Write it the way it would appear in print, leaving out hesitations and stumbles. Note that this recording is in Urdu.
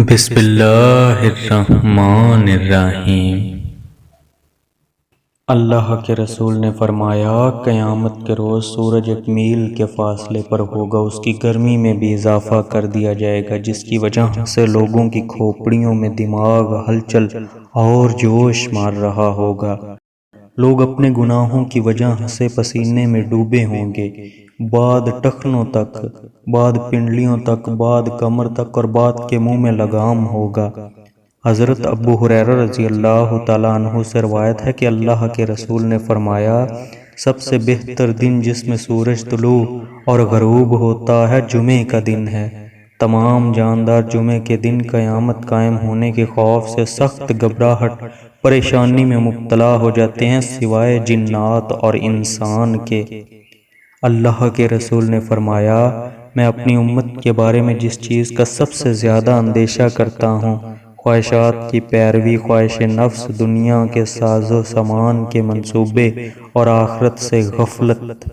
بسم اللہ الرحمن الرحیم۔ اللہ کے رسول نے فرمایا، قیامت کے روز سورج ایک میل کے فاصلے پر ہوگا، اس کی گرمی میں بھی اضافہ کر دیا جائے گا، جس کی وجہ سے لوگوں کی کھوپڑیوں میں دماغ ہلچل اور جوش مار رہا ہوگا۔ لوگ اپنے گناہوں کی وجہ سے پسینے میں ڈوبے ہوں گے، بعد ٹخنوں تک، بعد پنڈلیوں تک، بعد کمر تک، اور بعد کے منہ میں لگام ہوگا۔ حضرت ابو ہریرہ رضی اللہ تعالیٰ عنہ سے روایت ہے کہ اللہ کے رسول نے فرمایا، سب سے بہتر دن جس میں سورج طلوع اور غروب ہوتا ہے جمعے کا دن ہے۔ تمام جاندار جمعے کے دن قیامت قائم ہونے کے خوف سے سخت گھبراہٹ، پریشانی میں مبتلا ہو جاتے ہیں، سوائے جنات اور انسان کے۔ اللہ کے رسول نے فرمایا، میں اپنی امت کے بارے میں جس چیز کا سب سے زیادہ اندیشہ کرتا ہوں، خواہشات کی پیروی، خواہش نفس، دنیا کے ساز و سامان کے منصوبے اور آخرت سے غفلت۔